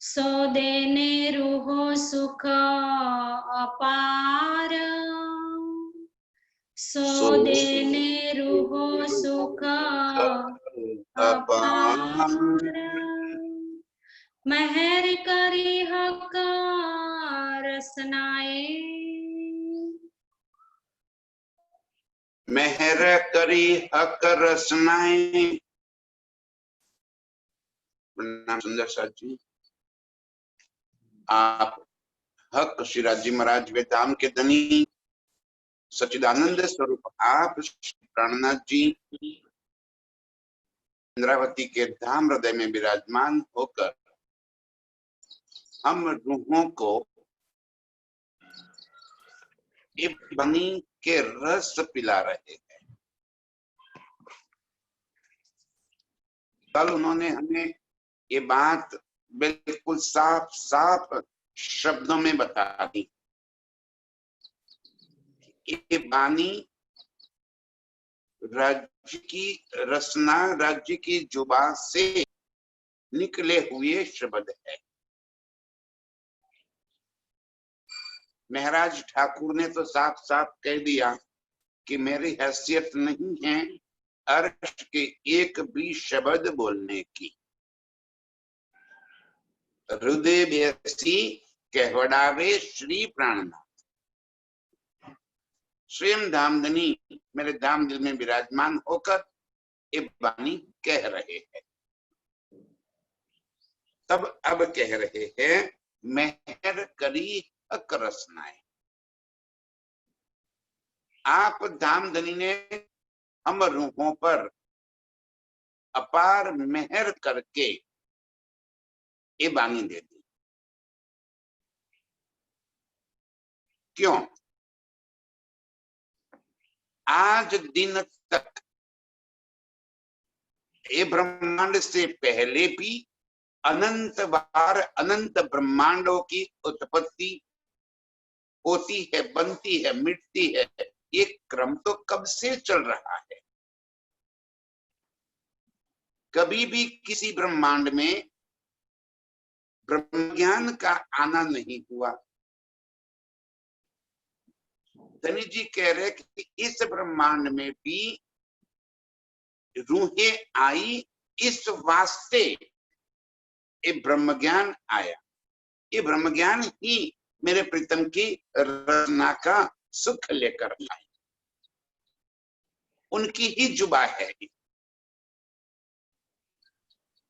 सो देने रूहो सुख अपार, सो देने रूहो सुख अपार। मेहर करी हक रसनाए, मेहर करी हक रसनाए। प्रणाम सुंदर साथ जी। आप हक श्रीराज जी महाराज वे धाम के धनी सच्चिदानंद स्वरूप आप प्राणनाथ जी इंद्रावती के धाम हृदय में विराजमान होकर हम रूहों को बनी के रस पिला रहे हैं। कल उन्होंने हमें ये बात बिल्कुल साफ साफ शब्दों में बता दी। ये वाणी राज्य की रसना, राज्य की जुबान से निकले हुए शब्द है। महाराज ठाकुर ने तो साफ साफ कह दिया कि मेरी हैसियत नहीं है अर्श के एक भी शब्द बोलने की। हृदय बेसी कहवड़ावे श्री प्राणनाथ। स्वयं धामधनी मेरे धाम दिल में विराजमान होकर ये वाणी कह रहे हैं। तब अब कह रहे हैं मेहर करी हक रसनाए। आप धामधनी ने हम रूहों पर अपार मेहर करके ये वाणी दे दी। क्यों? आज दिन तक ये ब्रह्मांड से पहले भी अनंत बार अनंत ब्रह्मांडों की उत्पत्ति होती है, बनती है, मिटती है। ये क्रम तो कब से चल रहा है। कभी भी किसी ब्रह्मांड में ब्रह्म ज्ञान का आना नहीं हुआ। धनी जी कह रहे कि इस ब्रह्मांड में भी रूहें आई, इस वास्ते ये ब्रह्म ज्ञान आया। ये ब्रह्म ज्ञान ही मेरे प्रीतम की रचना का सुख लेकर आए। उनकी ही जुबा है।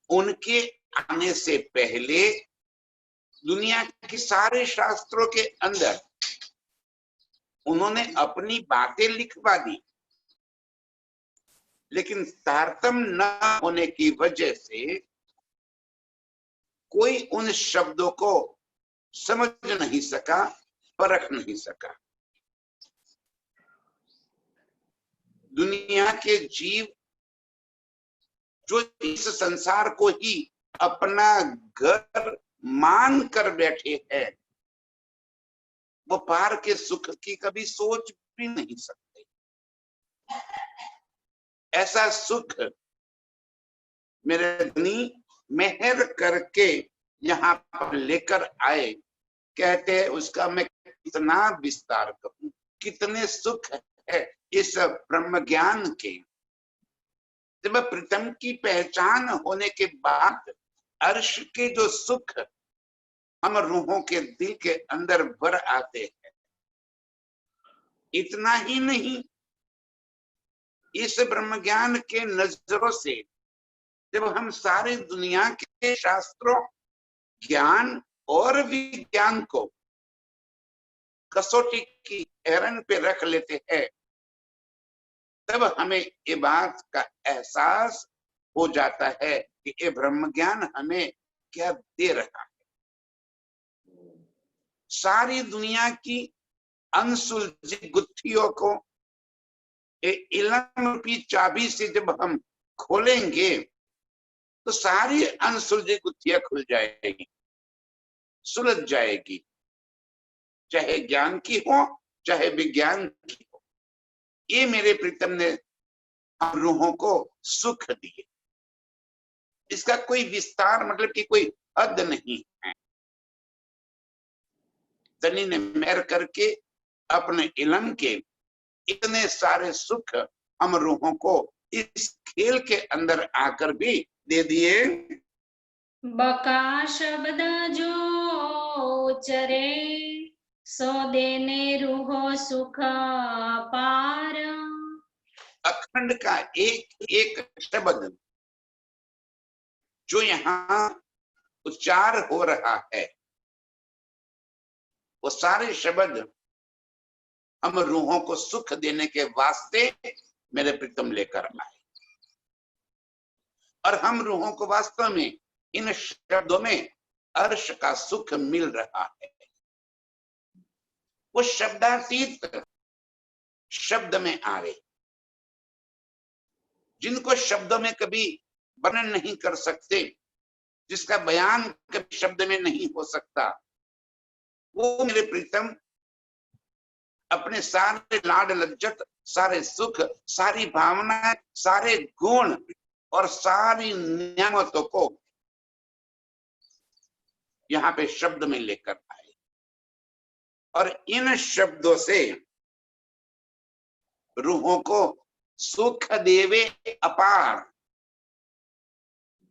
उनके आने से पहले दुनिया के सारे शास्त्रों के अंदर उन्होंने अपनी बातें लिखवा दी, लेकिन तारतम्य न होने की वजह से कोई उन शब्दों को समझ नहीं सका, परख नहीं सका। दुनिया के जीव जो इस संसार को ही अपना घर मान कर बैठे हैं, वो पार के सुख की कभी सोच भी नहीं सकते। ऐसा सुख मेरे धनी मेहर करके यहाँ पर लेकर आए। कहते हैं उसका मैं कितना विस्तार करूं, कितने सुख है इस ब्रह्म ज्ञान के। जब प्रीतम की पहचान होने के बाद अर्श के जो सुख हम रूहों के दिल के अंदर भर आते हैं। इतना ही नहीं, इस ब्रह्म ज्ञान के नजरों से जब हम सारी दुनिया के शास्त्रों, ज्ञान और विज्ञान को कसौटी की एरन पे रख लेते हैं, तब हमें ये बात का एहसास हो जाता है कि ये ब्रह्म ज्ञान हमें क्या दे रहा है। सारी दुनिया की अनसुलझी गुत्थियों को इल्म रूपी चाबी से जब हम खोलेंगे तो सारी अनसुलझी गुत्थियां खुल जाएगी, सुलझ जाएगी, चाहे ज्ञान की हो चाहे विज्ञान की हो। ये मेरे प्रीतम ने हम रूहों को सुख दिए। इसका कोई विस्तार मतलब कि कोई हद नहीं है। धनी ने मेहर करके अपने इलम के इतने सारे सुख हम रूहों को इस खेल के अंदर आकर भी दे दिए। बका शब्द जो उचरे सो देने रूहो सुख पार। अखंड का एक एक शब्द जो यहाँ उच्चार हो रहा है, वो सारे शब्द हम रूहों को सुख देने के वास्ते मेरे प्रीतम लेकर आए। और हम रूहों को वास्तव में इन शब्दों में अर्श का सुख मिल रहा है। वो शब्दातीत शब्द में आवे, जिनको शब्दों में कभी वर्णन नहीं कर सकते, जिसका बयान कभी शब्द में नहीं हो सकता, वो मेरे प्रीतम अपने सारे लाड लज्जत, सारे सुख, सारी भावना, सारे गुण और सारी नियामतों को यहाँ पे शब्द में लेकर आए। और इन शब्दों से रूहों को सुख देवे अपार,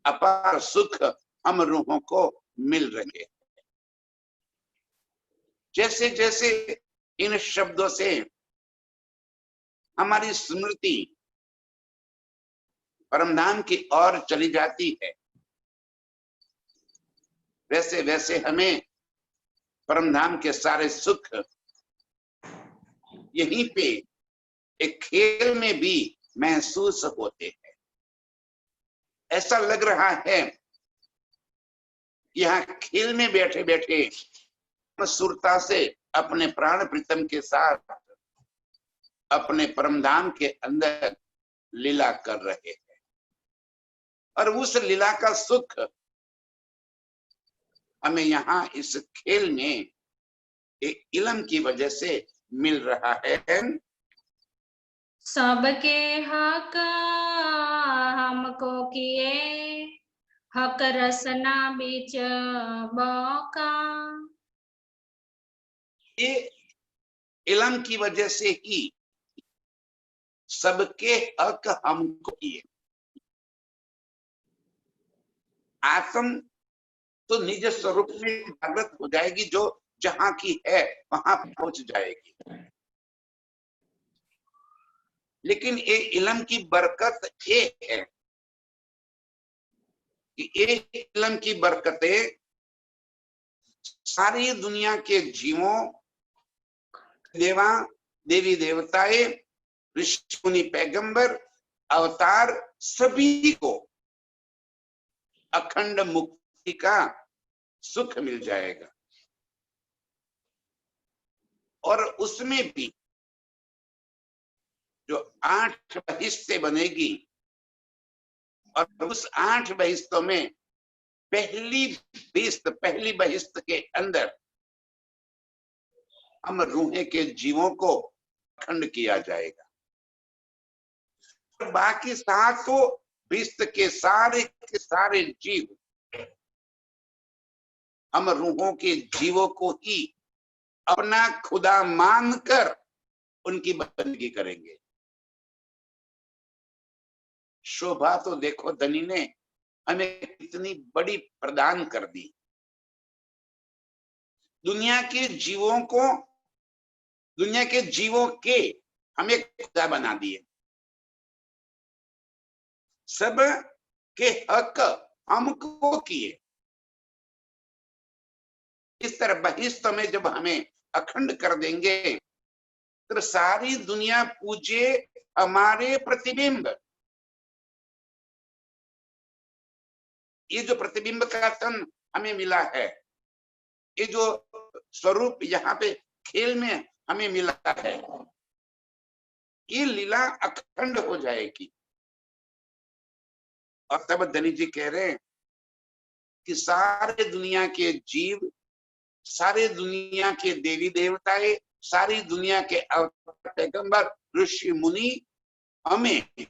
अपार सुख हम रूहों को मिल रहे हैं। जैसे जैसे इन शब्दों से हमारी स्मृति परमधाम की ओर चली जाती है, वैसे वैसे हमें परमधाम के सारे सुख यहीं पे एक खेल में भी महसूस होते हैं। ऐसा लग रहा है यहाँ खेल में बैठे बैठे सुरता से अपने प्राण प्रीतम के साथ अपने परमधाम के अंदर लीला कर रहे हैं। और उस लीला का सुख हमें यहाँ इस खेल में एक इलम की वजह से मिल रहा है। सबके हक हमको किए, हक रसना बीच बौका। ये इलम की वजह से ही सबके हक हमको किए। आत्म तो निज स्वरूप में जागृत हो जाएगी, जो जहां की है वहां पहुंच जाएगी। लेकिन ये इलम की बरकत ये है कि ये इलम की बरकतें सारी दुनिया के जीवों, देवा देवी देवताएं, ऋषि मुनि पैगंबर अवतार सभी को अखंड मुक्ति का सुख मिल जाएगा। और उसमें भी जो 8 बहिष्तें बनेगी, और उस 8 बहिष्तों में पहली बहिष्त के अंदर हम रूहें के जीवों को अखंड किया जाएगा। और बाकी 7 बहिष्त के सारे जीव हम रूहों के जीवों को ही अपना खुदा मानकर उनकी बंदगी करेंगे। शोभा तो देखो धनी ने हमें कितनी बड़ी प्रदान कर दी। दुनिया के जीवों के हमें खुदा बना दिए। सब के हक हमको किए। इस तरह बहिष्त में जब हमें अखंड कर देंगे तो सारी दुनिया पूजे हमारे प्रतिबिंब। ये जो प्रतिबिंब का तन हमें मिला है, ये जो स्वरूप यहाँ पे खेल में हमें मिला है, ये लीला अखंड हो जाएगी। और तब धनी जी कह रहे हैं कि सारे दुनिया के जीव, सारे दुनिया के देवी देवताएं, सारी दुनिया के पैगंबर ऋषि मुनि हमें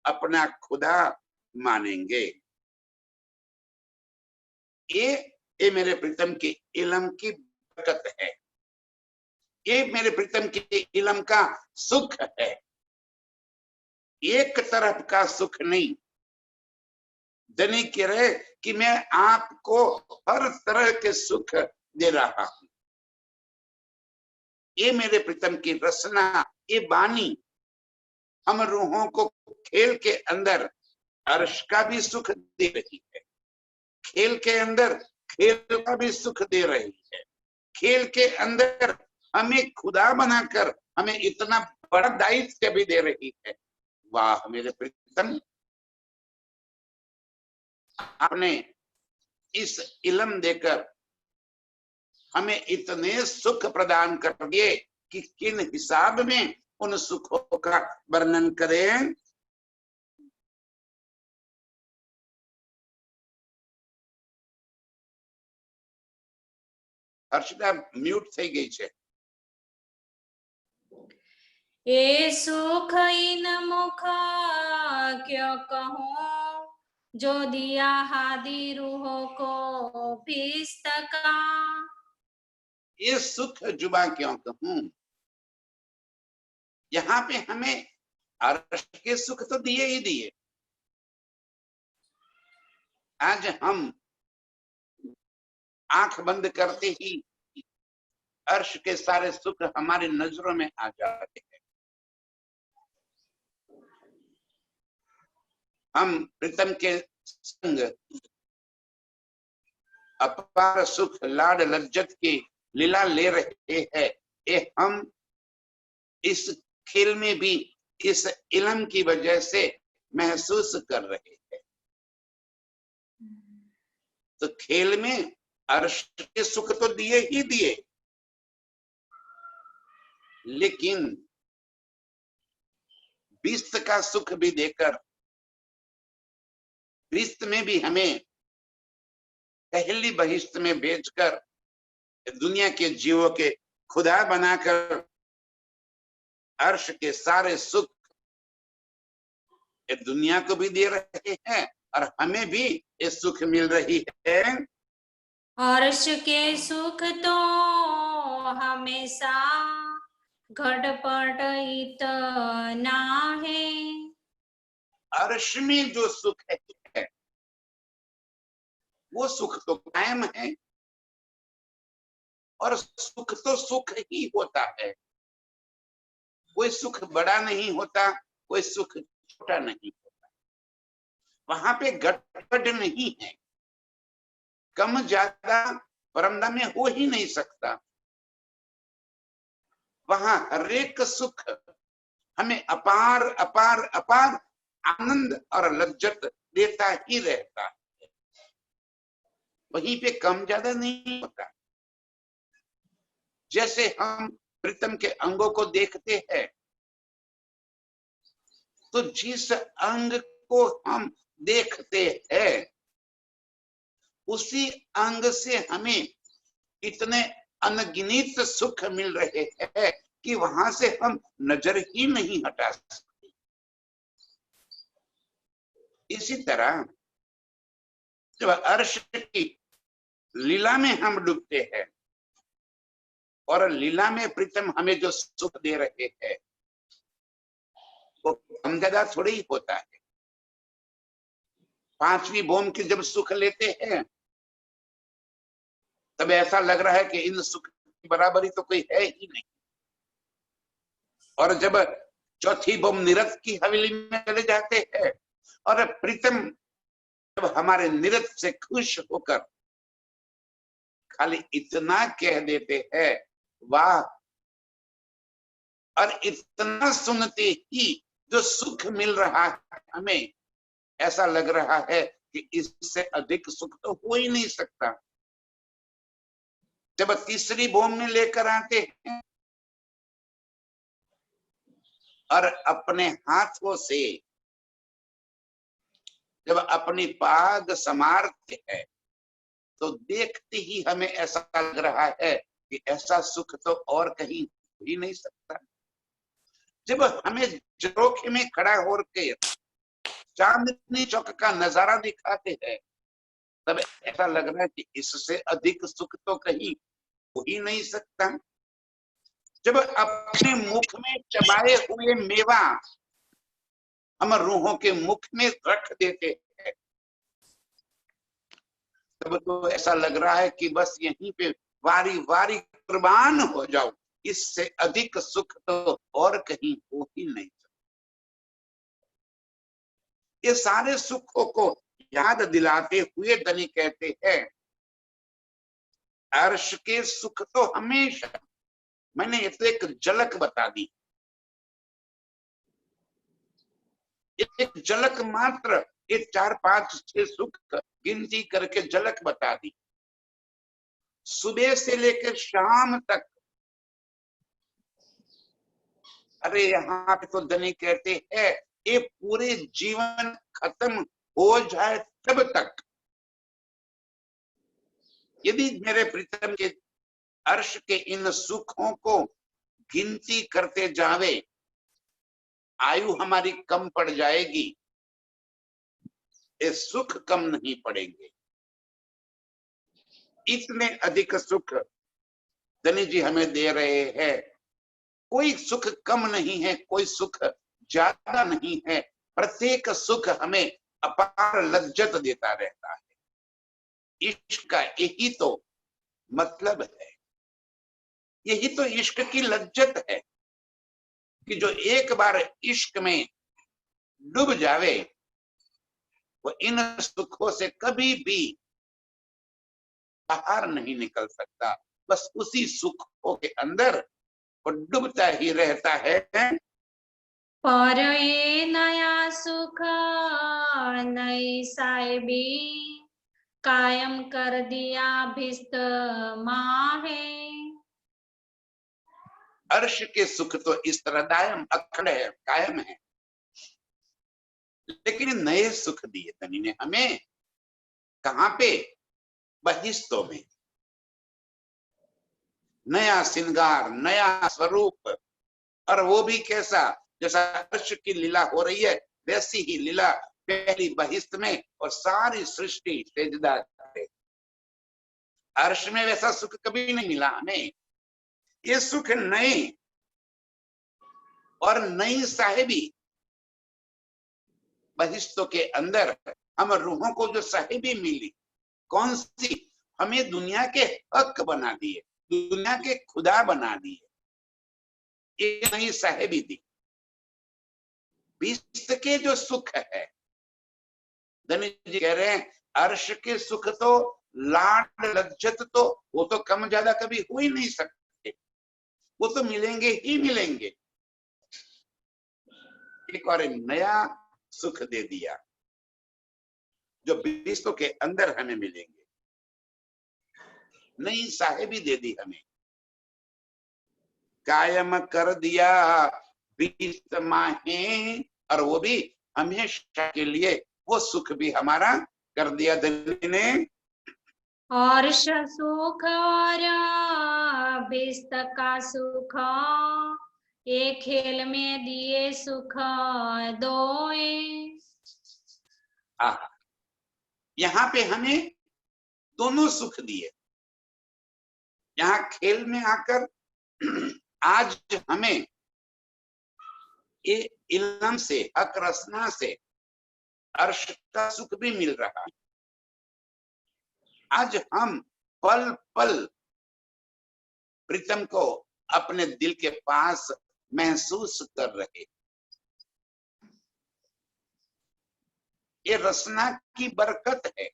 अपना खुदा मानेंगे। ये मेरे प्रीतम के इलम की बरकत है, ये मेरे प्रीतम के इलम का सुख है। एक तरफ का सुख नहीं। धनी कह रहे कि मैं आपको हर तरह के सुख दे रहा हूं। ये मेरे प्रीतम की रसना, ये बानी हम रूहों को खेल के अंदर अर्श का भी सुख दे रही है, खेल के अंदर खेल का भी सुख दे रही है, खेल के अंदर हमें खुदा बनाकर हमें इतना बड़ा दायित्व भी दे रही है। वाह मेरे प्रीतम, आपने इस इल्म देकर हमें इतने सुख प्रदान कर दिए कि किन हिसाब में उन सुखों का वर्णन करें। हर्षिता म्यूट થઈ ગઈ છે। ये सुख इन मुख क्यों कहूँ, जो दिया हादी रूहों को भीस्तका। ये सुख जुबा क्यों कहूं, यहाँ पे हमें अर्श के सुख तो दिए ही दिए। आज हम आंख बंद करते ही अर्श के सारे सुख हमारी नजरों में आ जाते हैं। हम प्रीतम के संग अपार सुख लाड लज्जत की लीला ले रहे हैं। ये हम इस खेल में भी इस इल्म की वजह से महसूस कर रहे हैं। तो खेल में अर्श के सुख तो दिए ही दिए, लेकिन बिस्त का सुख भी देकर बिस्त में भी हमें पहली बहिश्त में भेजकर दुनिया के जीवों के खुदा बनाकर अर्श के सारे सुख दुनिया को भी दे रहे हैं और हमें भी ये सुख मिल रही है। अर्श के सुख तो हमेशा घटपट इतना है। अर्श में जो सुख है वो सुख तो कायम है, और सुख तो सुख ही होता है। कोई सुख बड़ा नहीं होता, कोई सुख छोटा नहीं होता। वहां पे गड़बड़ नहीं है, कम ज्यादा परमधाम में हो ही नहीं सकता। वहां हरेक सुख हमें अपार अपार अपार आनंद और लज्जत देता ही रहता है। वहीं पे कम ज्यादा नहीं होता। जैसे हम प्रीतम के अंगों को देखते हैं, तो जिस अंग को हम देखते हैं उसी अंग से हमें इतने अनगिनत सुख मिल रहे हैं कि वहां से हम नजर ही नहीं हटा सकते। इसी तरह जब अर्श की लीला में हम डूबते हैं और लीला में प्रीतम हमें जो सुख दे रहे हैं वो कम ज्यादा थोड़ी ही होता है। पांचवी बोम की जब सुख लेते हैं तब ऐसा लग रहा है कि इन सुख की बराबरी तो कोई है ही नहीं। और जब चौथी बोम निरत की हवेली में चले जाते हैं और प्रीतम जब हमारे निरत से खुश होकर खाली इतना कह देते हैं वाह, और इतना सुनते ही जो सुख मिल रहा है हमें, ऐसा लग रहा है कि इससे अधिक सुख तो हो ही नहीं सकता। जब तीसरी बोम में लेकर आते हैं और अपने हाथों से जब अपनी पाग समारते हैं तो देखते ही हमें ऐसा लग रहा है कि ऐसा सुख तो और कहीं हो ही नहीं सकता। जब हमें जोखे में खड़ा होकर चांदनी चौक का नजारा दिखाते हैं, तब ऐसा लग रहा है कि इससे अधिक सुख तो कहीं हो ही नहीं सकता। जब अपने मुख में चबाए हुए मेवा हम रूहों के मुख में रख देते हैं, तब तो ऐसा लग रहा है कि बस यहीं पे वारी वारी कुर्बान हो जाओ, इससे अधिक सुख तो और कहीं हो ही नहीं सकता। ये सारे सुखों को याद दिलाते हुए धनी कहते हैं, अर्श के सुख तो हमेशा, मैंने ये तो एक झलक बता दी, एक झलक मात्र, ये 4 5 6 सुख गिनती करके झलक बता दी। सुबह से लेकर शाम तक, अरे यहाँ पे तो धनी कहते हैं ये पूरे जीवन खत्म हो जाए तब तक यदि मेरे प्रीतम के अर्श के इन सुखों को गिनती करते जावे, आयु हमारी कम पड़ जाएगी, ये सुख कम नहीं पड़ेंगे। इतने अधिक सुख धनी जी हमें दे रहे हैं। कोई सुख कम नहीं है, कोई सुख ज्यादा नहीं है, प्रत्येक सुख हमें अपार लज्जत देता रहता है। इश्क का यही तो मतलब है, यही तो इश्क की लज्जत है कि जो एक बार इश्क में डूब जावे वो इन सुखों से कभी भी बाहर नहीं निकल सकता, बस उसी सुखों के अंदर वो डूबता ही रहता है। पर ये नया सुख नई साहिबी, कायम कर दिया भिस्त माहे। अर्श के सुख तो इस तरह दायम अखंड है, कायम है, लेकिन नए सुख दिए धनी ने हमें। कहां पे? बहिस्तों में। नया श्रृंगार, नया स्वरूप, और वो भी कैसा? जैसा अर्श की लीला हो रही है वैसी ही लीला पहली बहिस्त में, और सारी सृष्टि सेजदा करे। अर्श में वैसा सुख कभी नहीं मिला हमें। ये सुख नए और नई साहिबी, बहिस्तों के अंदर हम रूहों को जो साहिबी मिली, कौन सी? हमें दुनिया के हक बना दिए, दुनिया के खुदा बना दिए, ये नई साहिबी दी। बिस्त के जो सुख है, धनी जी कह रहे हैं अर्श के सुख तो, लाड लज्जत तो, वो तो कम ज्यादा कभी हो ही नहीं सकते, वो तो मिलेंगे ही मिलेंगे। एक और नया सुख दे दिया जो बिस्तों के अंदर हमें मिलेंगे, नई साहिबी दे दी हमें, कायम कर दिया बिस्त माहे, और वो भी हमेशा के लिए, वो सुख भी हमारा कर दिया धनी ने। अर्श सुख और भिस्त का सुख, एक खेल में दिए सुख दोए। यहाँ पे हमें दोनों सुख दिए। यहाँ खेल में आकर आज हमें ये इल्म से, हक रसना से अर्श का सुख भी मिल रहा है। आज हम पल पल प्रीतम को अपने दिल के पास महसूस कर रहे। ये रसना की बरकत है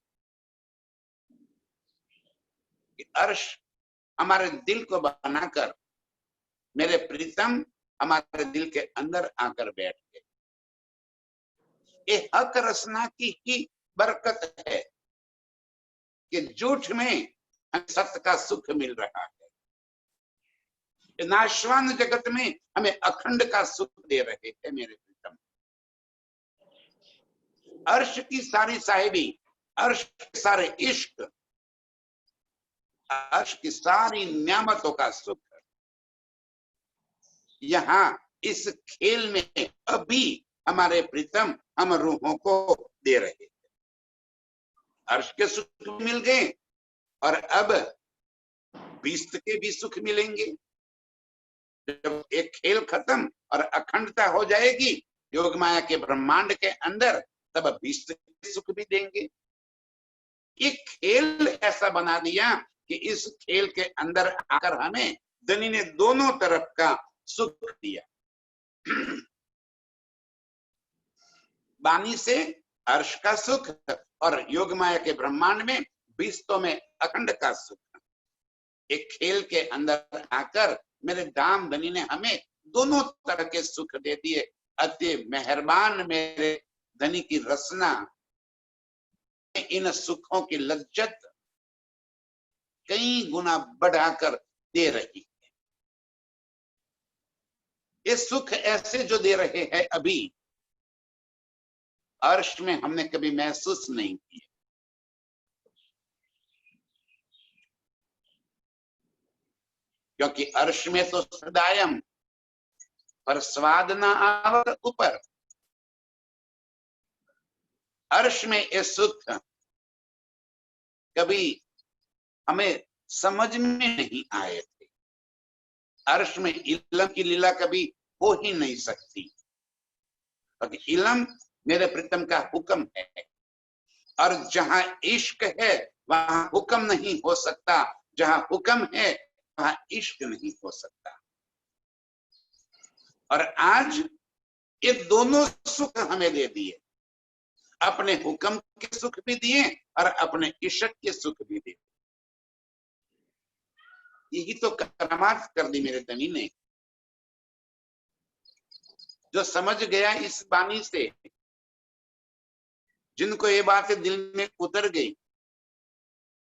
कि अर्श हमारे दिल को बनाकर मेरे प्रीतम हमारे दिल के अंदर आकर बैठ गए। ये हक रसना की ही बरकत है कि झूठ में हमें सत्य का सुख मिल रहा है, नाशवान जगत में हमें अखंड का सुख दे रहे हैं मेरे प्रीतम। अर्श की सारी साहिबी, अर्श के सारे इश्क, अर्श की सारी नियामतों का सुख यहाँ इस खेल में अभी हमारे प्रीतम हम रूहों को दे रहे हैं। अर्श के सुख मिल गए और अब बीस्त के भी सुख मिलेंगे। जब एक खेल खत्म और अखंडता हो जाएगी योग माया के ब्रह्मांड के अंदर, तब बीस्त के सुख भी देंगे। एक खेल ऐसा बना दिया कि इस खेल के अंदर आकर हमें धनी ने दोनों तरफ का सुख दिया। वाणी से अर्श का सुख और योग माया के ब्रह्मांड में बीस्तों में अखंड का सुख। एक खेल के अंदर आकर मेरे दाम धनी ने हमें दोनों तरह के सुख दे दिए। अति मेहरबान मेरे धनी की रसना इन सुखों की लज्जत कई गुना बढ़ाकर दे रही है। ये सुख ऐसे जो दे रहे हैं अभी अर्श में हमने कभी महसूस नहीं किया। क्योंकि अर्श में तो सदायम पर स्वाद ना आवत ऊपर। अर्श में ये सुख कभी हमें समझ में नहीं आए थे। अर्श में इलम की लीला कभी हो ही नहीं सकती। क्योंकि इलम मेरे प्रीतम का हुक्म है और जहां इश्क है वहां हुक्म नहीं हो सकता, जहां हुक्म है वहां इश्क नहीं हो सकता। और आज ये दोनों सुख हमें दे दिए, अपने हुक्म के सुख भी दिए और अपने इश्क के सुख भी दिए। यही तो करामात कर दी मेरे धनी ने। जो समझ गया इस वाणी से, जिनको ये बात दिल में उतर गई,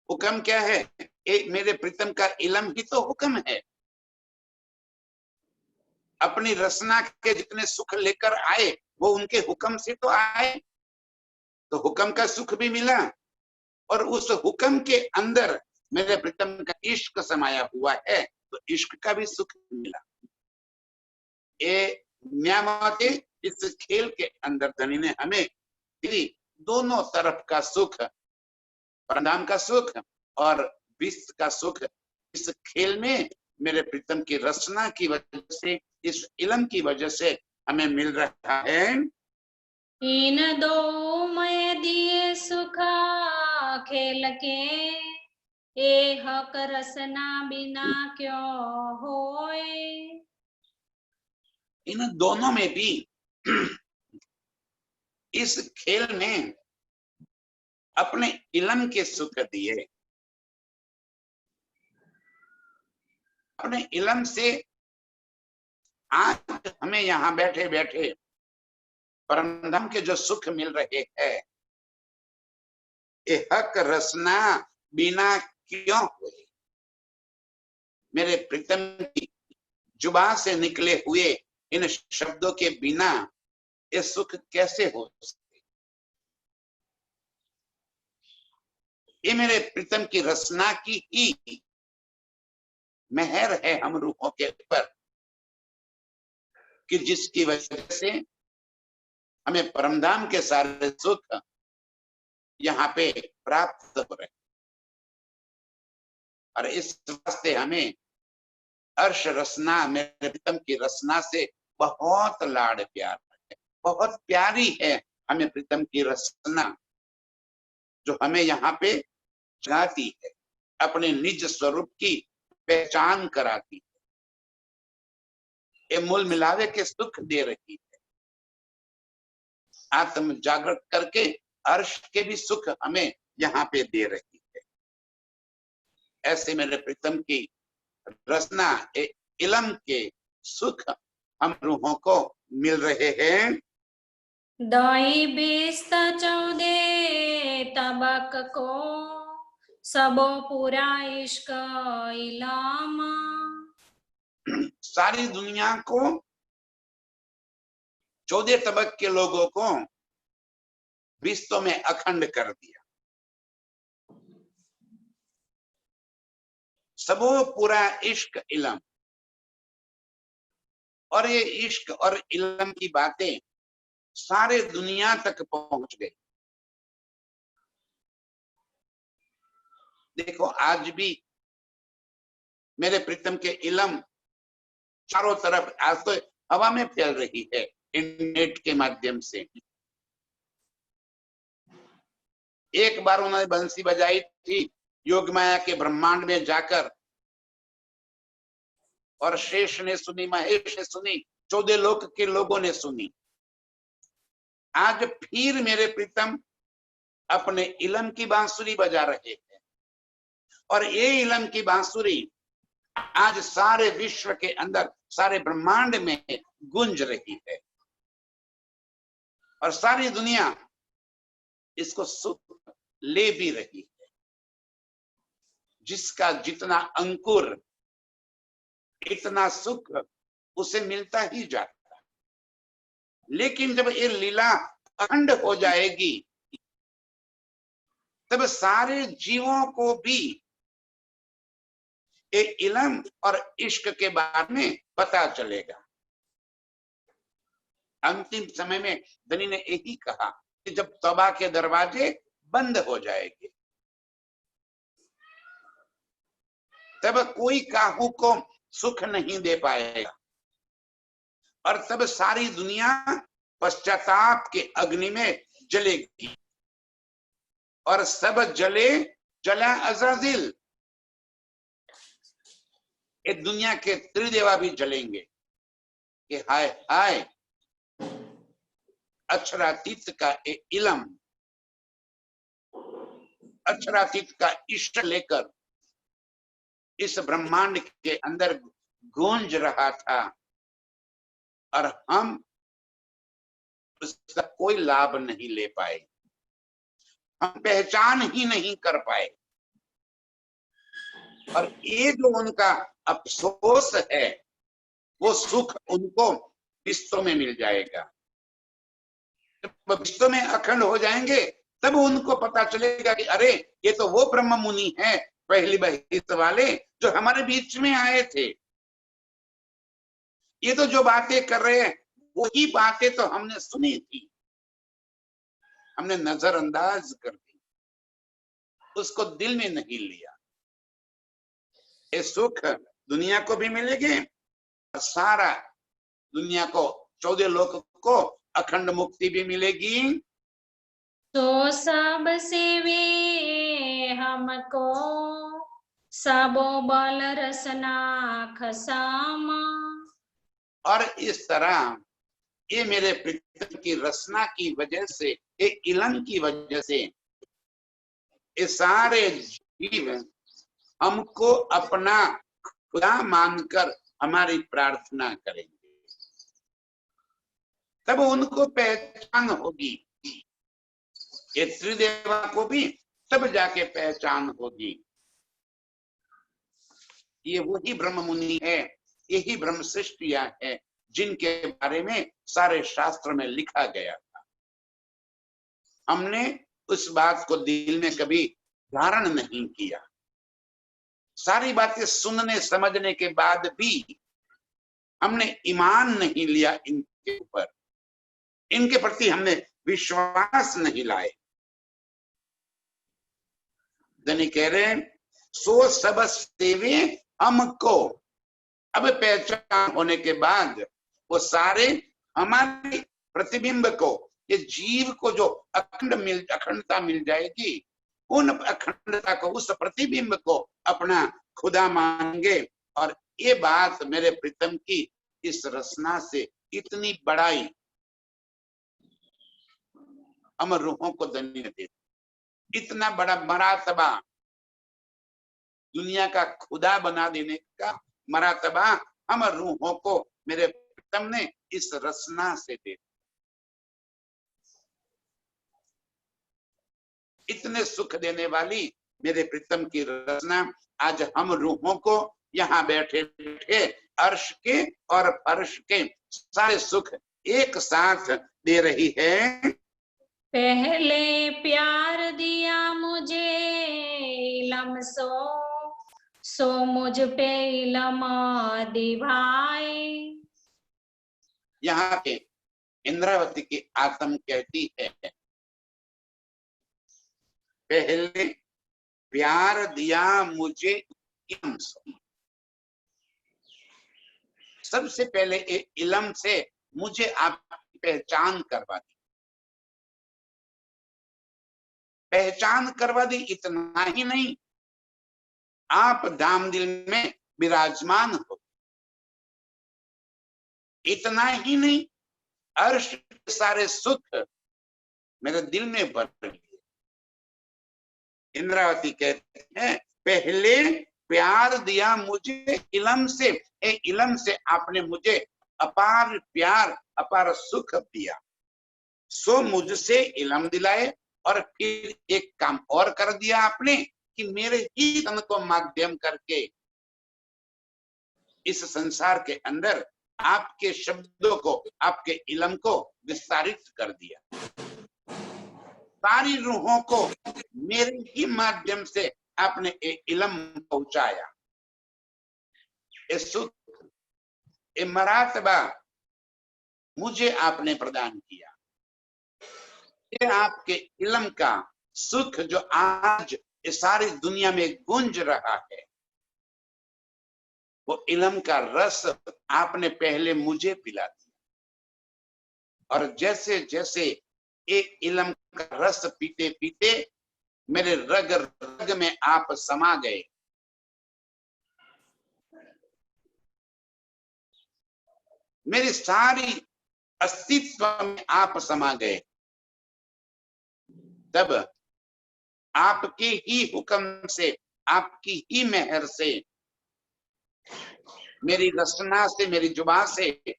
हुक्म क्या है? मेरे प्रीतम का इलम ही तो हुक्म है। अपनी रसना के जितने सुख लेकर आए वो उनके हुक्म से तो आए, तो हुक्म का सुख भी मिला और उस हुक्म के अंदर मेरे प्रीतम का इश्क समाया हुआ है, तो इश्क का भी सुख मिला। ये न्यामते इस खेल के अंदर धनी ने हमें दोनों तरफ का सुख, परमधाम का सुख और विश्व का सुख, इस खेल में मेरे प्रीतम की रचना की वजह से, इस इलम की वजह से हमें मिल रहा है। इन दो मैं दिए सुखा खेल के, ए हक रसना बिना क्यों होए। इन दोनों में भी इस खेल में अपने इलम के सुख दिए। अपने इलम से आज हमें यहाँ बैठे बैठे परमधाम के जो सुख मिल रहे हैं, ये हक रसना बिना क्यों हुए। मेरे प्रीतम की जुबान से निकले हुए इन शब्दों के बिना ये सुख कैसे हो सकते? ये मेरे प्रीतम की रचना की ही मेहर है हम रूहों के ऊपर, कि जिसकी वजह से हमें परमधाम के सारे सुख यहाँ पे प्राप्त हो रहे। और इस वास्ते हमें अर्श रसना, मेरे प्रीतम की रसना से बहुत लाड़ प्यार है, बहुत प्यारी है हमें प्रीतम की रसना, जो हमें यहाँ पे जगाती है, अपने निज स्वरूप की पहचान कराती है, ये मूल मिलावे के सुख दे रही है। आत्म जागृत करके अर्श के भी सुख हमें यहाँ पे दे रही है। ऐसे मेरे प्रीतम की रचना, इलम के सुख हम रूहों को मिल रहे हैं। दही 20-14 तबक को, सबो पूरा इश्क इलाम। सारी दुनिया को, 14 तबक के लोगों को बीस्तों में अखंड कर दिया। सबो पूरा इश्क इलम। और ये इश्क और इलम की बातें सारे दुनिया तक पहुंच गए। देखो आज भी मेरे प्रीतम के इलम चारों तरफ आज तो हवा में फैल रही है इंटरनेट के माध्यम से। एक बार उन्होंने बंसी बजाई थी योग माया के ब्रह्मांड में जाकर, और शेष ने सुनी, महेश ने सुनी, 14 लोक के लोगों ने सुनी। आज फिर मेरे प्रीतम अपने इलम की बांसुरी बजा रहे हैं, और ये इलम की बांसुरी आज सारे विश्व के अंदर, सारे ब्रह्मांड में गूंज रही है, और सारी दुनिया इसको सुख ले भी रही है। जिसका जितना अंकुर इतना सुख उसे मिलता ही जाता है। लेकिन जब ये लीला अखंड हो जाएगी तब सारे जीवों को भी ये इलम और इश्क के बारे में पता चलेगा। अंतिम समय में धनी ने यही कहा कि जब तौबा के दरवाजे बंद हो जाएंगे तब कोई काहू को सुख नहीं दे पाएगा, और तब सारी दुनिया पश्चाताप के अग्नि में जलेगी, और सब जले जला अज़ाज़िल। ये दुनिया के त्रिदेवा भी जलेंगे कि हाय हाय, अक्षरातीत का एक इलम, अक्षरातीत का इष्ट लेकर इस ब्रह्मांड के अंदर गूंज रहा था, और हम उसका कोई लाभ नहीं ले पाए, हम पहचान ही नहीं कर पाए। और ये जो उनका अफसोस है वो सुख उनको विश्व में मिल जाएगा। जब विश्व में अखंड हो जाएंगे तब उनको पता चलेगा कि अरे ये तो वो ब्रह्म मुनि है पहली बहिष्ठ वाले जो हमारे बीच में आए थे। ये तो जो बातें कर रहे हैं वही बातें तो हमने सुनी थी, हमने नजरअंदाज कर दी, उसको दिल में नहीं लिया। ये सुख दुनिया को भी मिलेंगे और सारा दुनिया को, 14 लोक को अखंड मुक्ति भी मिलेगी। तो सब सेवे हमको सबो बल रसना खसामा। और इस तरह ये मेरे प्रीतम की रसना की वजह से, एक इलन की वजह से ये सारे जीव हमको अपना खुदा मानकर हमारी प्रार्थना करेंगे, तब उनको पहचान होगी। ये त्रिदेवा को भी तब जाके पहचान होगी। ये वही ब्रह्म मुनि है, यही ब्रह्म सृष्टियां है जिनके बारे में सारे शास्त्र में लिखा गया था। हमने उस बात को दिल में कभी धारण नहीं किया। सारी बातें सुनने समझने के बाद भी हमने ईमान नहीं लिया इनके ऊपर, इनके प्रति हमने विश्वास नहीं लाए। धनी कह रहे हैं सो सब सेवे हमको। अब पहचान होने के बाद वो सारे हमारे प्रतिबिंब को, ये जीव को जो अखंडता मिल जाएगी, उन अखंडता को, उस प्रतिबिंब को अपना खुदा मानेंगे। और ये बात मेरे प्रीतम की इस रचना से इतनी बड़ाई अमर रूहों को धन्य दे, इतना बड़ा मरातबा दुनिया का खुदा बना देने का मरातबा अमर रूहों को मेरे प्रीतम ने इस रचना से दे। इतने सुख देने वाली मेरे प्रीतम की रचना आज हम रूहों को यहाँ बैठे बैठे अर्श के और फर्श के सारे सुख एक साथ दे रही है। पहले प्यार दिया मुझे इलम सो मुझ पे इलम दिवाए। यहाँ पे इंद्रावती की आत्म कहती है, पहले प्यार दिया मुझे इलम से, सबसे पहले इलम से मुझे आपकी पहचान करवा दी, पहचान करवा दी। इतना ही नहीं, आप धाम दिल में विराजमान हो। इतना ही नहीं, अर्श के सारे सुख मेरे दिल में भर गए। इंद्रावती कहते हैं, पहले प्यार दिया मुझे इलम से, इलम से आपने मुझे अपार प्यार अपार सुख दिया, सो मुझसे इलम दिलाए। और फिर एक काम और कर दिया आपने कि मेरे ही तन को माध्यम करके इस संसार के अंदर आपके शब्दों को, आपके इलम को विस्तारित कर दिया। सारी रूहों को मेरे ही माध्यम से आपने इलम पहुंचाया। इस सुख, ये मरातबा मुझे आपने प्रदान किया। ये आपके इलम का सुख जो आज इस सारी दुनिया में गूंज रहा है, वो इलम का रस आपने पहले मुझे पिला दिया। और जैसे जैसे एक इलम का रस पीते पीते मेरे रग रग में आप समा गए। मेरी सारी अस्तित्व में आप समा गए। तब आपके ही हुक्म से, आपकी ही मेहर से, मेरी रचना से, मेरी जुबान से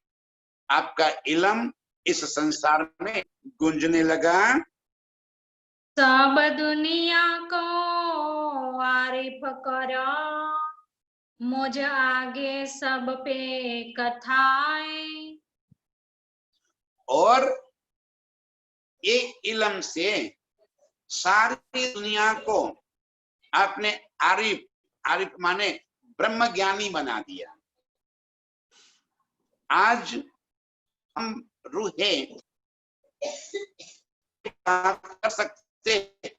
आपका इलम इस संसार में गूंजने लगा। सब दुनिया को आरिफ करो, मुझ आगे सब पे कथाएं। और एक इलम से सारी दुनिया को आपने आरिफ, आरिफ माने ब्रह्म ज्ञानी बना दिया। आज हम रूहें कर सकते हैं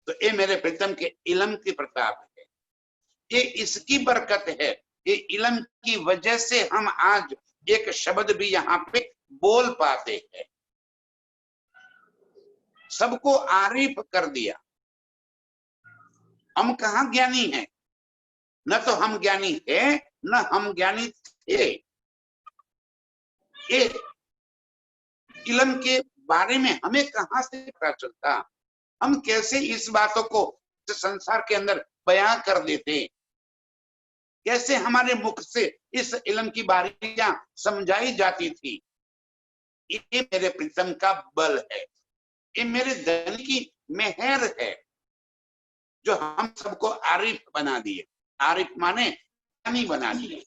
तो ये मेरे प्रीतम के इलम की प्रताप है, ये इसकी बरकत है। ये इलम की वजह से हम आज एक शब्द भी यहाँ पे बोल पाते हैं। सबको आरिफ कर दिया। हम कहाँ ज्ञानी हैं? न तो हम ज्ञानी है, न हम ज्ञानी थे। ये इलम के बारे में हमें कहां से पता चलता? हम कैसे इस बातों को संसार के अंदर बयां कर देते? कैसे हमारे मुख से इस इलम की बारीकियां समझाई जाती थी? ये मेरे प्रीतम का बल है, ये मेरे धन की मेहर है जो हम सबको आरिफ बना दिए। आरिफ माने ज्ञानी बना दिए।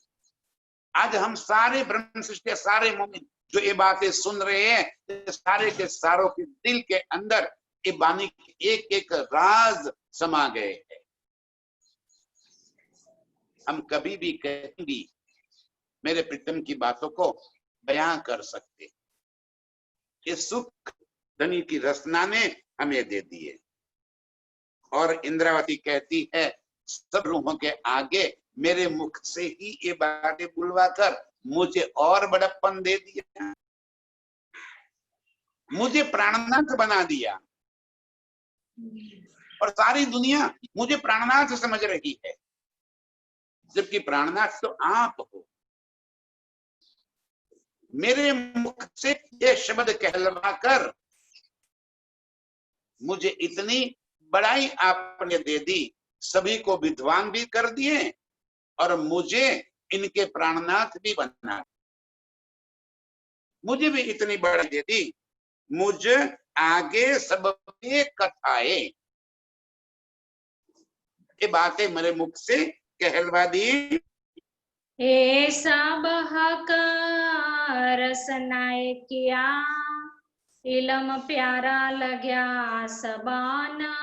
आज हम सारे ब्रह्म सृष्टि, सारे मोमिन जो ये बातें सुन रहे हैं, सारे के सारों के दिल के अंदर ये बानी के एक एक राज समा गए हैं। हम कभी भी कहीं भी मेरे प्रीतम की बातों को बयां कर सकते। ये सुख धनी की रचना ने हमें दे दिए। और इंद्रावती कहती है, सब रूहों के आगे मेरे मुख से ही ये बातें बुलवा कर मुझे और बड़प्पन दे दिया, मुझे प्राणनाथ बना दिया। और सारी दुनिया मुझे प्राणनाथ समझ रही है, जबकि प्राणनाथ तो आप हो। मेरे मुख से ये शब्द कहलवा कर मुझे इतनी बड़ाई आपने दे दी, सभी को विद्वान भी कर दिए और मुझे इनके प्राणनाथ भी बना। मुझे भी इतनी बड़ाई दे दी, मुझ आगे सबके कथाएं, ये बातें मेरे मुख से कहलवा दी। ए सब हक रसनाए किया, इलम प्यारा लग्या सबाना।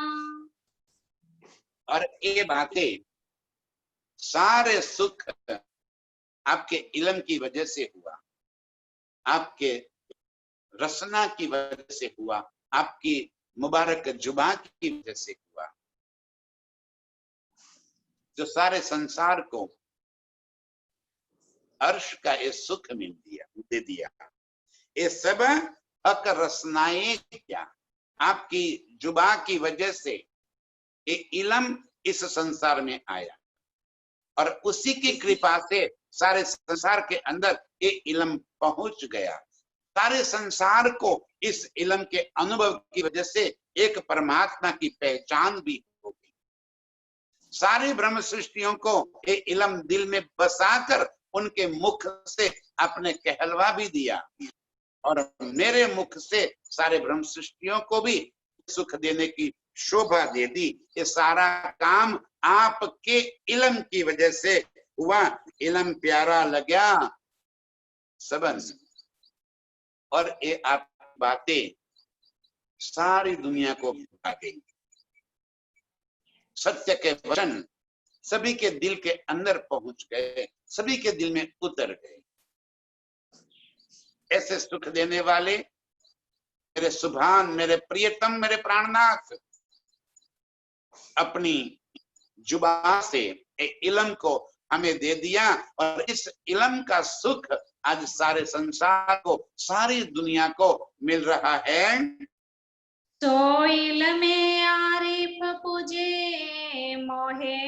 और ये बातें सारे सुख आपके इलम की वजह से हुआ। आपके रसना की वजह से हुआ, आपकी मुबारक जुबा की वजह से हुआ, जो सारे संसार को अर्श का ये सुख दे दिया। ये सब हक रसनाएं क्या, आपकी जुबा की वजह से ये इलम इस संसार में आया और उसी की कृपा से सारे संसार के अंदर ये इलम पहुंच गया। सारे संसार को इस इलम के अनुभव की वजह से एक परमात्मा की पहचान भी होगी। सारी ब्रह्म सृष्टियों को ये इलम दिल में बसाकर उनके मुख से आपने कहलवा भी दिया और मेरे मुख से सारे ब्रह्म सृष्टियों को भी सुख देने की शोभा दे दी। ये सारा काम आपके इलम की वजह से हुआ। इलम प्यारा लगा सबन, और ये आप बातें सारी दुनिया को बता गई। सत्य के वचन सभी के दिल के अंदर पहुंच गए, सभी के दिल में उतर गए। ऐसे सुख देने वाले मेरे सुभान, मेरे प्रियतम, मेरे प्राणनाथ अपनी जुबान से इलम को हमें दे दिया और इस इलम का सुख आज सारे संसार को, सारी दुनिया को मिल रहा है। तो इलमे आरिफ पूजे मोहे,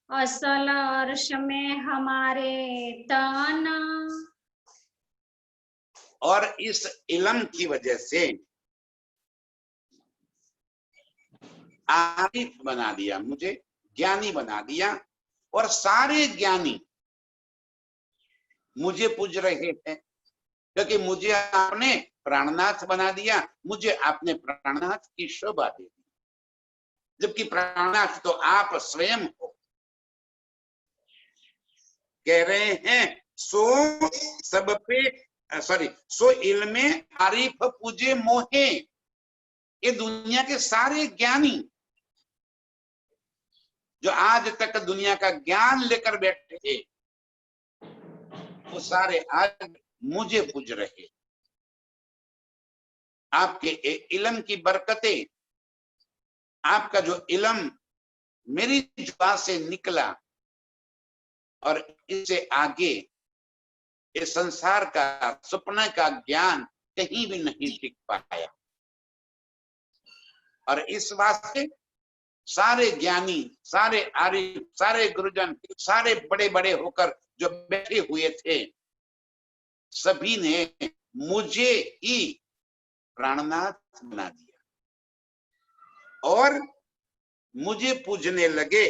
असल अर्श में हमारे ताना। और इस इलम की वजह से आरिफ बना दिया, मुझे ज्ञानी बना दिया और सारे ज्ञानी मुझे पूज रहे हैं क्योंकि मुझे आपने प्राणनाथ बना दिया, मुझे आपने प्राणनाथ की शोभा दे दी, जबकि प्राणनाथ तो आप स्वयं हो। कह रहे हैं सो सब पे सो इल्मे आरिफ पूजे मोहे। ये दुनिया के सारे ज्ञानी जो आज तक दुनिया का ज्ञान लेकर बैठे थे, वो सारे आज मुझे पूज रहे। आपके इल्म की बरकतें, आपका जो इल्म मेरी जुबान से निकला और इससे आगे इस संसार का सपने का ज्ञान कहीं भी नहीं टिक पाया। और इस वास्ते सारे ज्ञानी, सारे आरिफ, सारे गुरुजन, सारे बड़े बड़े होकर जो बैठे हुए थे, सभी ने मुझे ही प्राणनाथ बना दिया और मुझे पूजने लगे।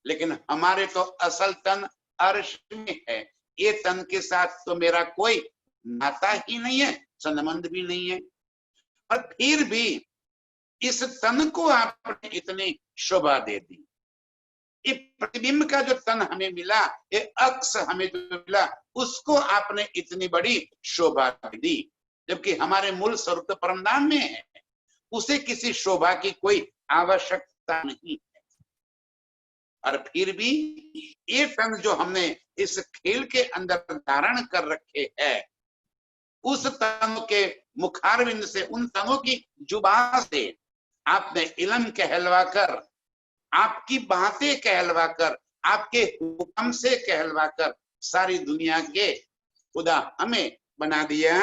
लेकिन हमारे तो असल तन अर्श में है, ये तन के साथ तो मेरा कोई नाता ही नहीं है, संबंध भी नहीं है। और फिर भी इस तन को आपने इतनी शोभा दे दी। ये प्रतिबिंब का जो तन हमें मिला, ये अक्स हमें जो मिला, उसको आपने इतनी बड़ी शोभा दी, जबकि हमारे मूल स्वरूप तो परमधाम में है, उसे किसी शोभा की कोई आवश्यकता नहीं है। और फिर भी ये तन जो हमने इस खेल के अंदर धारण कर रखे है, उस तन के मुखारविंद से, उन तनों की जुबान से आपने इल्म कहलवा कर, आपकी बातें कहलवा कर, आपके हुक्म से कहलवा कर सारी दुनिया के खुदा हमें बना दिया।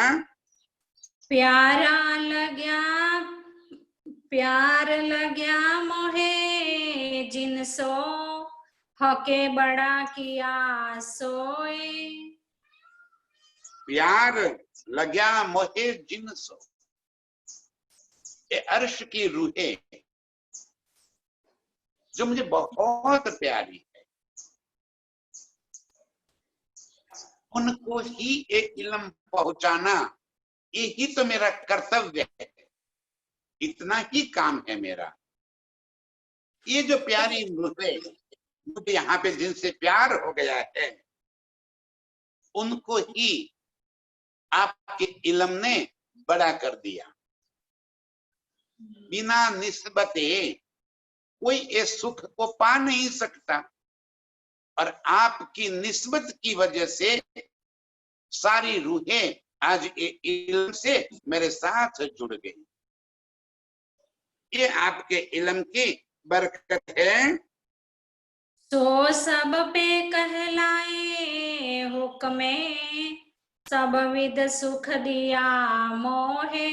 प्यार लग्या मोहे जिनसो, हके बड़ा किया सोए। प्यार लग्या मोहे जिनसो, ये अर्श की रूहें जो मुझे बहुत प्यारी है, उनको ही एक इल्म पहुंचाना, यही तो मेरा कर्तव्य है, इतना ही काम है मेरा। ये जो प्यारी रूहें मुझे यहाँ पे जिनसे प्यार हो गया है, उनको ही आपके इल्म ने बड़ा कर दिया। बिना निस्बते कोई इस सुख को पा नहीं सकता, और आपकी निस्बत की वजह से सारी रूहें आज इल्म से मेरे साथ जुड़ गई। ये आपके इल्म की बरकत है। सो सब पे कहलाए हुक्मे, सब विद सुख दिया मोहे।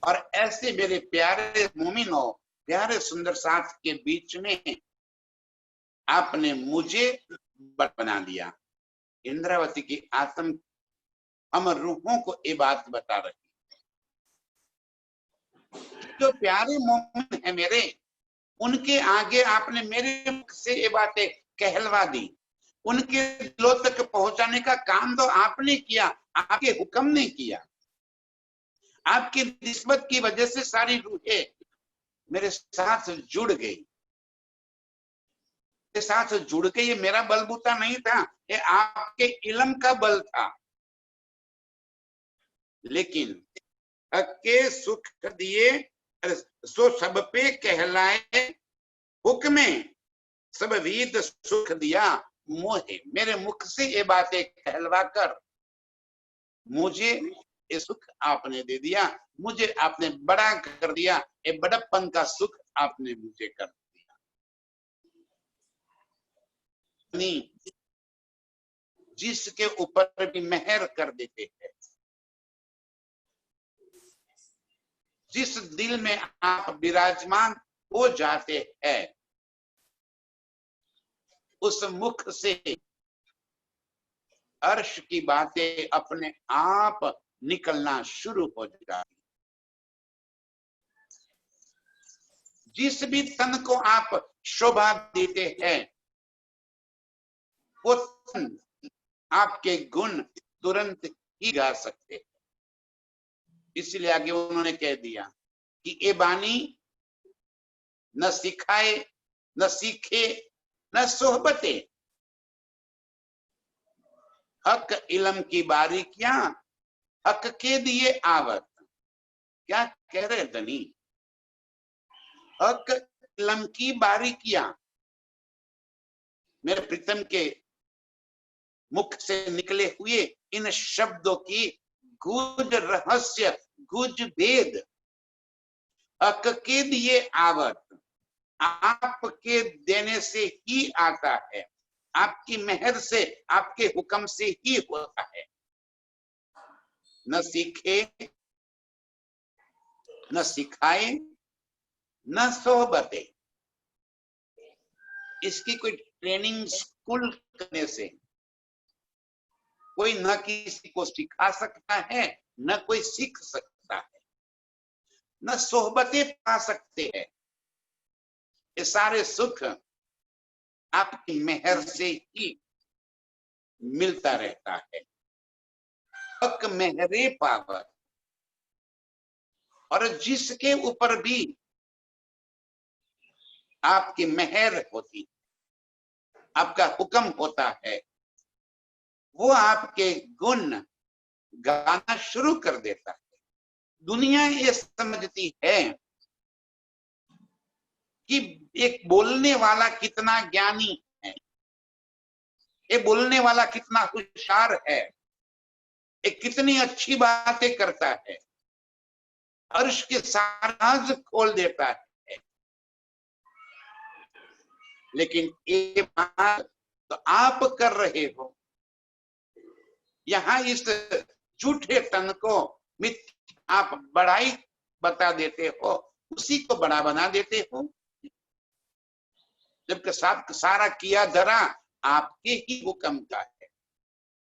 और ऐसे मेरे प्यारे मोमिनों, प्यारे सुंदर साथ के बीच में आपने मुझे बना दिया। इंद्रावती की आत्म हम रूहों को ये बात बता रही, जो प्यारे मोमिन है मेरे, उनके आगे आपने मेरे मुख से ये बातें कहलवा दी। उनके दिलों तक पहुंचाने का काम तो आपने किया, आपके हुक्म ने किया। आपकी निस्बत की वजह से सारी रूहें मेरे साथ जुड़ गई। मेरे साथ जुड़ के, ये मेरा बलबूता नहीं था, ये आपके इल्म का बल था। लेकिन के सुख दिए सो सब पे कहलाए हुक्मे, सब विद सुख दिया मोहे। मेरे मुख से ये बातें कहलवा कर मुझे ये सुख आपने दे दिया, मुझे आपने बड़ा कर दिया। ये बड़प्पन का सुख आपने मुझे कर दिया। जिसके ऊपर भी मेहर कर देते हैं, जिस दिल में आप विराजमान हो जाते हैं, उस मुख से अर्श की बातें अपने आप निकलना शुरू हो जाती। जिस भी तन को आप शोभा देते हैं, वो तन आपके गुण तुरंत ही गा सकते हैं। इसलिए आगे उन्होंने कह दिया कि ये बानी न सिखाए न सीखे न सोहबते, हक इल्म की बारीकियां हक के दिए आवत। क्या कह रहे धनी? हक इल्म की बारीकियां, मेरे प्रीतम के मुख से निकले हुए इन शब्दों की गुज रहस्य, गुज भेद हक के दिए आवत, आपके देने से ही आता है, आपकी मेहर से, आपके हुक्म से ही होता है। न सीखे न सिखाए न सोहबते। इसकी कोई ट्रेनिंग स्कूल करने से कोई न किसी को सिखा सकता है, न कोई सीख सकता है, न सोहबतें पा सकते हैं। ये सारे सुख आपकी मेहर से ही मिलता रहता है। हक मेहरे पावर, और जिसके ऊपर भी आपकी मेहर होती, आपका हुक्म होता है, वो आपके गुण गाना शुरू कर देता है। दुनिया ये समझती है कि एक बोलने वाला कितना ज्ञानी है, ये बोलने वाला कितना होशियार है, ये कितनी अच्छी बातें करता है, अर्श के सारे राज खोल देता है। लेकिन ये बात तो आप कर रहे हो। यहाँ इस झूठे तन को आप बड़ाई बता देते हो, उसी को बड़ा बना देते हो, जबकि सारा किया धरा आपके ही हुक्म का है,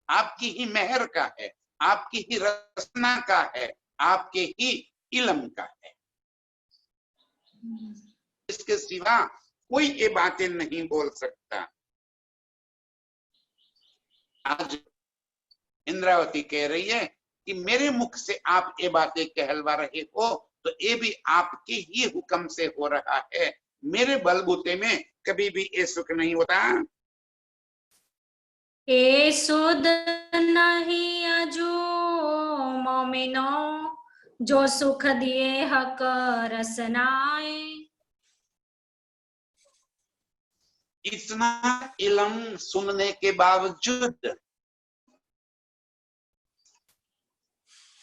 आपकी ही मेहर का है, आपकी ही रचना का है, आपके ही इल्म का है। इसके सिवा कोई ये बातें नहीं बोल सकता। आज इंद्रावती कह रही है कि मेरे मुख से आप ये बातें कहलवा रहे हो, तो ये भी आपके ही हुक्म से हो रहा है। मेरे बलबूते में कभी भी ये सुख नहीं होता। ए सुध नहीं अजो मोमिनो, जो सुख दिए हक रसनाए। इतना इल्म सुनने के बावजूद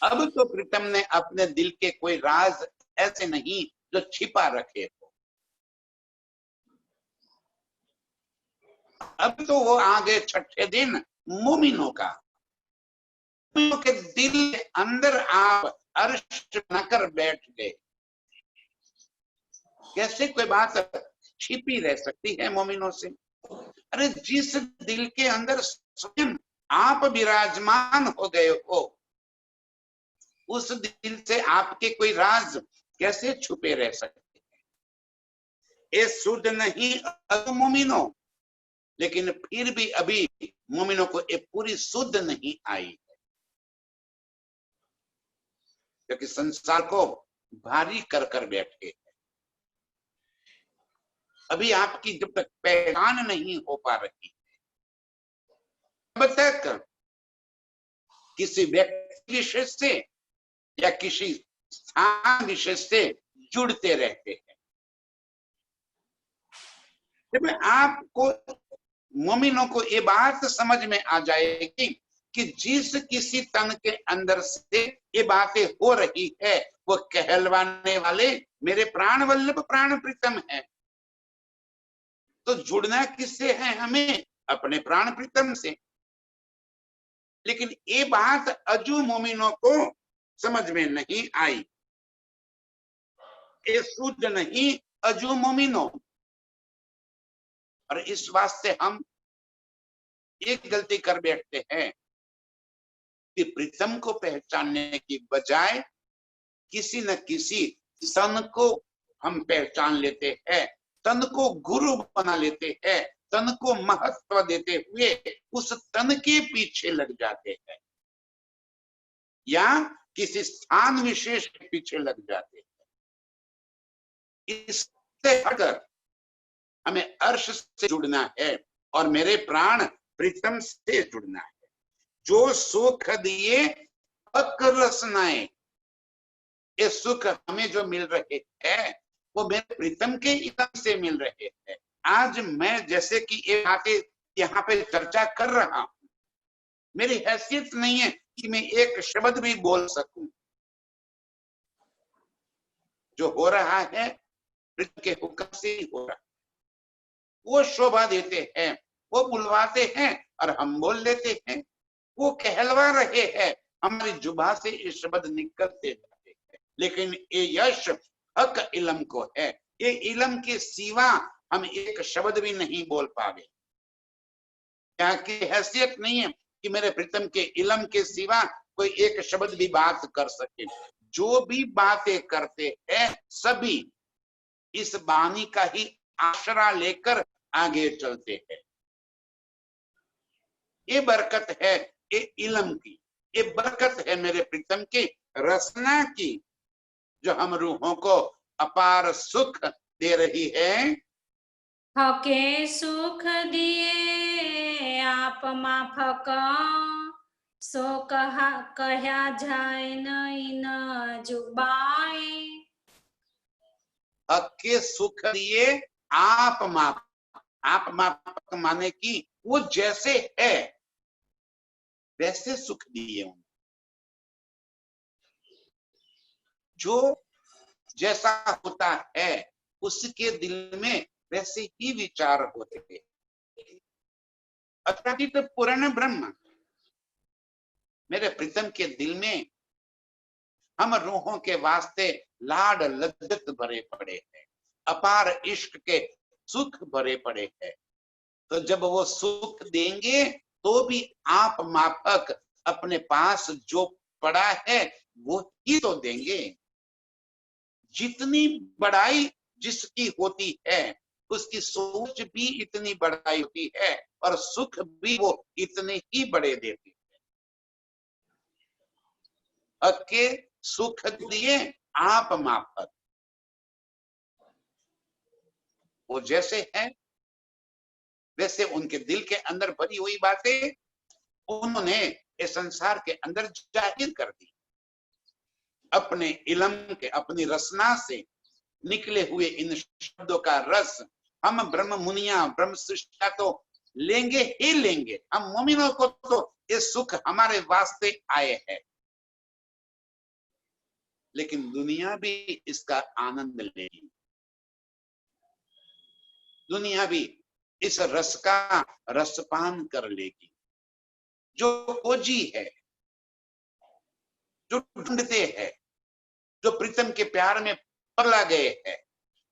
अब तो प्रीतम ने अपने दिल के कोई राज ऐसे नहीं जो छिपा रखे हो। अब तो वो आ गए छठे दिन मोमिनों का, मोमिनों के दिल के अंदर आप अर्श नकर बैठ गए। कैसे कोई बात छिपी रह सकती है मोमिनों से? अरे जिस दिल के अंदर स्वयं आप विराजमान हो गए हो, उस दिल से आपके कोई राज कैसे छुपे रह सकते हैं? ये शुद्ध नहीं मोमिनो, लेकिन फिर भी अभी मोमिनों को ये पूरी शुद्ध नहीं आई है, क्योंकि संसार को भारी कर कर बैठे। अभी आपकी जब तक पहचान नहीं हो पा रही, तब तक किसी व्यक्ति विशेष से या किसी स्थान विशेष से जुड़ते रहते हैं। जब आपको मोमिनों को ये बात समझ में आ जाएगी कि जिस किसी तन के अंदर से ये बातें हो रही है, वो कहलवाने वाले मेरे प्राण वल्लभ प्राण प्रीतम है, तो जुड़ना किससे है? हमें अपने प्राण प्रीतम से। लेकिन ये बात अजू मोमिनों को समझ में नहीं आई। ये शुद्ध नहीं अजू मोमिनों। और इस वास्ते हम एक गलती कर बैठते हैं कि प्रीतम को पहचानने की बजाय किसी न किसी तन को हम पहचान लेते हैं, तन को गुरु बना लेते हैं, तन को महत्व देते हुए उस तन के पीछे लग जाते हैं, या किसी स्थान विशेष के पीछे लग जाते हैं। इससे हटकर हमें अर्श से जुड़ना है और मेरे प्राण प्रीतम से जुड़ना है। जो सुख दिए अकरसनाए, ये सुख हमें जो मिल रहे हैं वो मेरे प्रीतम के इलम से मिल रहे हैं। आज मैं जैसे कि ये बातें यहाँ पे चर्चा कर रहा हूं, मेरी हैसियत नहीं है कि मैं एक शब्द भी बोल सकूं। जो हो रहा है प्रीतम के हुक्म से ही हो रहा है। वो शोभा देते हैं, वो बुलवाते हैं और हम बोल लेते हैं। वो कहलवा रहे हैं, हमारी जुबा से ये शब्द निकलते जाते हैं। लेकिन ये यश हक इलम को है। ये इलम के सिवा हम एक शब्द भी नहीं बोल पावे। क्या की हैसियत नहीं है कि मेरे प्रीतम के इलम के सिवा कोई एक शब्द भी बात कर सके। जो भी बातें करते हैं सभी इस बानी का ही आसरा लेकर आगे चलते हैं। ये बरकत है ये इलम की, ये बरकत है मेरे प्रीतम की रसना की, जो हम रूहों को अपार सुख दे रही है। हके सुख दिए आप माफक, सो कहा जाए नहीं न जुबाए। हके सुख दिए आप माफक माने की वो जैसे है वैसे सुख दिए उन्हें। जो जैसा होता है उसके दिल में वैसे ही विचार होते हैं। अप्रतित पूर्ण ब्रह्म मेरे प्रीतम के दिल में हम रूहों के वास्ते लाड लज्जत भरे पड़े हैं, अपार इश्क के सुख भरे पड़े हैं। तो जब वो सुख देंगे तो भी आप माफक अपने पास जो पड़ा है वो ही तो देंगे। जितनी बड़ाई जिसकी होती है उसकी सोच भी इतनी बड़ाई होती है और सुख भी वो इतने ही बड़े देते हैं। हके सुख दिए आप माफक, वो जैसे है वैसे उनके दिल के अंदर भरी हुई बातें उन्होंने इस संसार के अंदर जाहिर कर दी। अपने इलम के अपनी रसना से निकले हुए इन शब्दों का रस हम ब्रह्म मुनिया ब्रह्म सृष्टा तो लेंगे ही लेंगे। हम मोमिनों को तो ये सुख हमारे वास्ते आए हैं। लेकिन दुनिया भी इसका आनंद लेगी, दुनिया भी इस रस का रसपान कर लेगी। जो खोजी है, जो ढूंढते हैं, जो प्रीतम के प्यार में पगला गए हैं,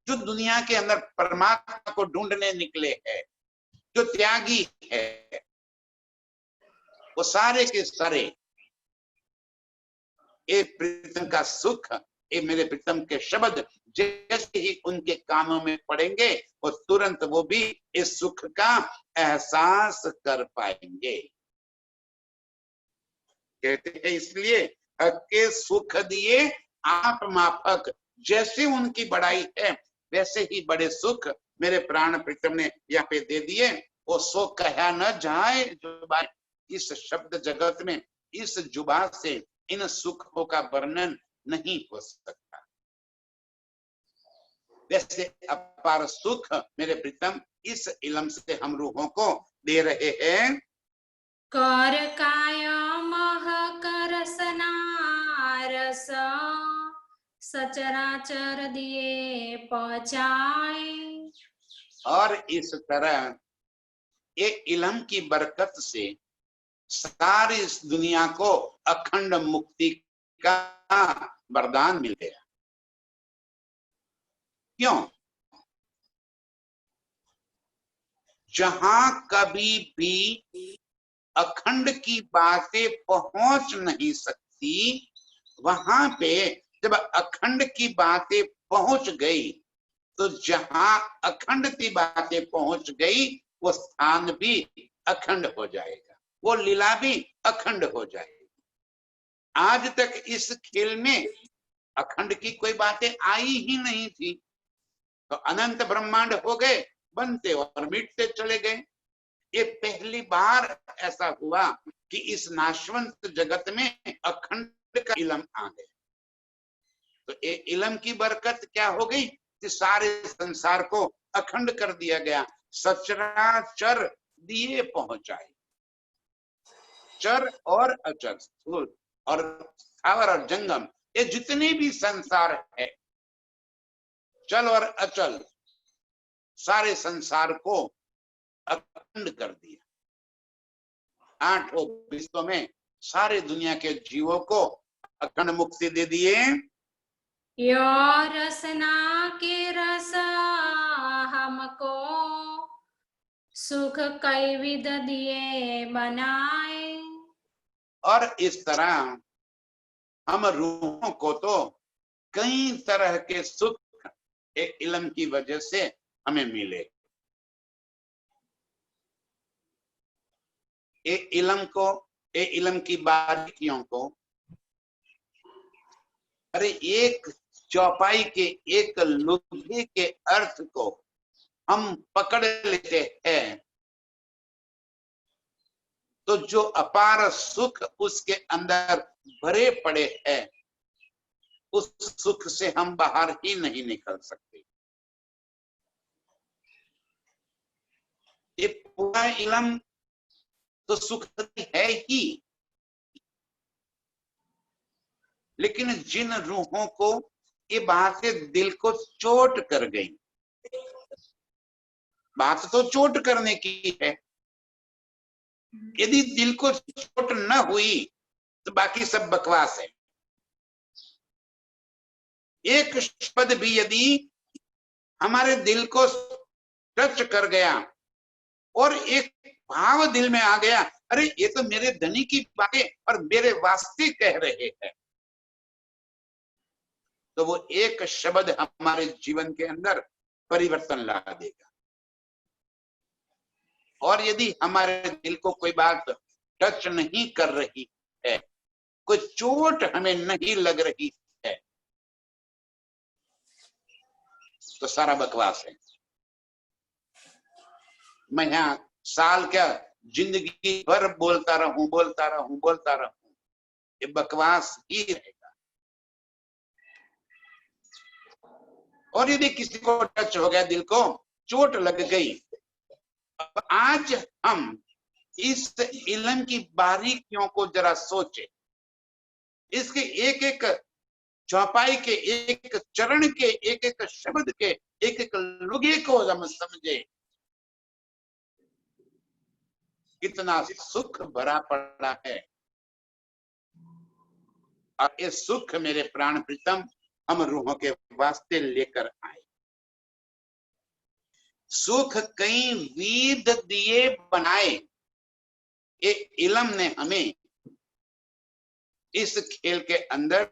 जो दुनिया के अंदर परमात्मा को ढूंढने निकले हैं, जो त्यागी है, वो सारे के सारे ये प्रीतम का सुख, ये मेरे प्रीतम के शब्द जैसे ही उनके कानों में पड़ेंगे, वो तुरंत वो भी इस सुख का एहसास कर पाएंगे। कहते हैं इसलिए के सुख दिए आप माफक, जैसे उनकी बड़ाई है वैसे ही बड़े सुख मेरे प्राण प्रीतम ने यहाँ पे दे दिए। वो सो कहा न जाए जुबान, इस शब्द जगत में इस जुबान से इन सुखों का वर्णन नहीं हो सकता। वैसे अपार सुख मेरे प्रीतम इस इलम से हम रूहों को दे रहे हैं। कर काय मह करसना रस, सचराचर दिए पहुंचाए। और इस तरह ये इलम की बरकत से सारी इस दुनिया को अखंड मुक्ति का वरदान मिल गया। क्यों? जहां कभी भी अखंड की बातें पहुंच नहीं सकती, वहां पे जब अखंड की बातें पहुंच गई, तो जहां अखंड की बातें पहुंच गई, वो स्थान भी अखंड हो जाएगा, वो लीला भी अखंड हो जाएगी। आज तक इस खेल में अखंड की कोई बातें आई ही नहीं थी, तो अनंत ब्रह्मांड हो गए, बनते और मिटते चले गए। ये पहली बार ऐसा हुआ कि इस नाशवंत जगत में अखंड का इलम आ गया। तो ये इलम की बरकत क्या हो गई कि सारे संसार को अखंड कर दिया गया, सचराचर दिए पहुंचाए। चर और अचर, स्थूल और स्थावर और जंगम, ये जितने भी संसार है, चल और अचल, सारे संसार को अखंड कर दिया। 8 विश्वों में सारे दुनिया के जीवों को अखंड मुक्ति दे दिए। यो रसना के रस हमको, सुख कई विध दिए बनाए। और इस तरह हम रूहों को तो कई तरह के सुख एक इलम की वजह से हमें मिले। ये इलम की बारीकियों को, अरे एक चौपाई के एक लोहे के अर्थ को हम पकड़ लेते हैं, तो जो अपार सुख उसके अंदर भरे पड़े हैं, उस सुख से हम बाहर ही नहीं निकल सकते। ये पूरा इलम तो सुख है ही, लेकिन जिन रूहों को ये बातें दिल को चोट कर गई, बात तो चोट करने की है, यदि दिल को चोट न हुई तो बाकी सब बकवास है। एक शब्द भी यदि हमारे दिल को टच कर गया और एक भाव दिल में आ गया, अरे ये तो मेरे धनी की बातें और मेरे वास्ते कह रहे हैं, तो वो एक शब्द हमारे जीवन के अंदर परिवर्तन ला देगा। और यदि हमारे दिल को कोई बात टच नहीं कर रही है, कोई चोट हमें नहीं लग रही है, तो सारा बकवास है। मैं यहाँ साल क्या जिंदगी भर बोलता रहूं, ये बकवास ही रहेगा। और यदि किसी को टच हो गया, दिल को चोट लग गई, अब आज हम इस इलम की बारीकियों को जरा सोचे, इसके एक एक चौपाई के एक चरण के एक एक शब्द के एक एक लुगे को हम समझे, कितना सुख भरा पड़ा है। और ये सुख मेरे प्राण प्रीतम हम रूहों के वास्ते लेकर आए। सुख कई विध दिए बनाए, ये इलम ने हमें इस खेल के अंदर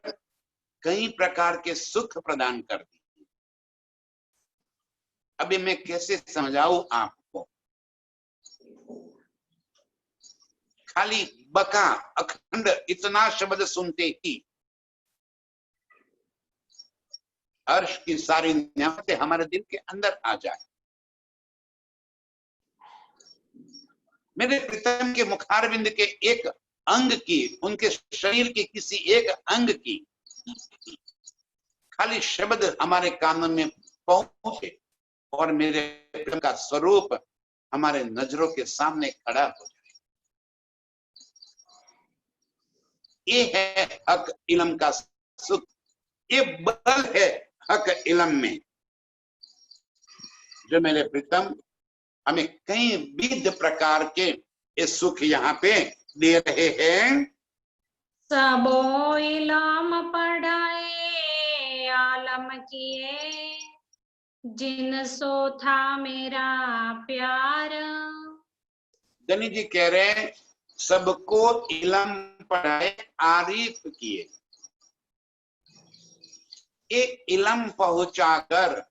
कई प्रकार के सुख प्रदान कर दिए। अभी मैं कैसे समझाऊं आपको। खाली बका अखंड इतना शब्द सुनते ही अर्श की सारी न्यामतें हमारे दिल के अंदर आ जाए। मेरे प्रीतम के मुखारविंद के एक अंग की, उनके शरीर के किसी एक अंग की खाली शब्द हमारे कानों में पहुंचे और मेरे प्रेम का स्वरूप हमारे नजरों के सामने खड़ा हो जाए। ये है हक इलम का सुख, ये बल है हक इलम में, जो मेरे प्रीतम हमें कई विविध प्रकार के ये सुख यहाँ पे दे रहे हैं। सबो इलम पढ़ाए आलम किए, जिन सो था मेरा प्यार। गनी जी कह रहे हैं सबको इलम पढ़ाए आरिफ किए। ये इलम पहुंचाकर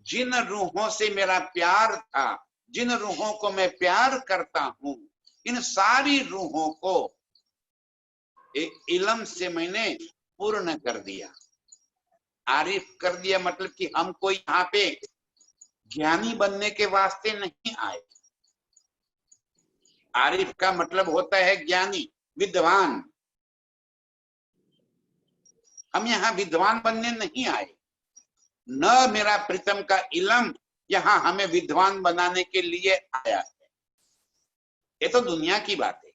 जिन रूहों से मेरा प्यार था, जिन रूहों को मैं प्यार करता हूं, इन सारी रूहों को एक इलम से मैंने पूर्ण कर दिया, आरिफ कर दिया। मतलब कि हमको यहाँ पे ज्ञानी बनने के वास्ते नहीं आए। आरिफ का मतलब होता है ज्ञानी, विद्वान। हम यहाँ विद्वान बनने नहीं आए, न मेरा प्रीतम का इलम यहाँ हमें विद्वान बनाने के लिए आया है। ये तो दुनिया की बात है।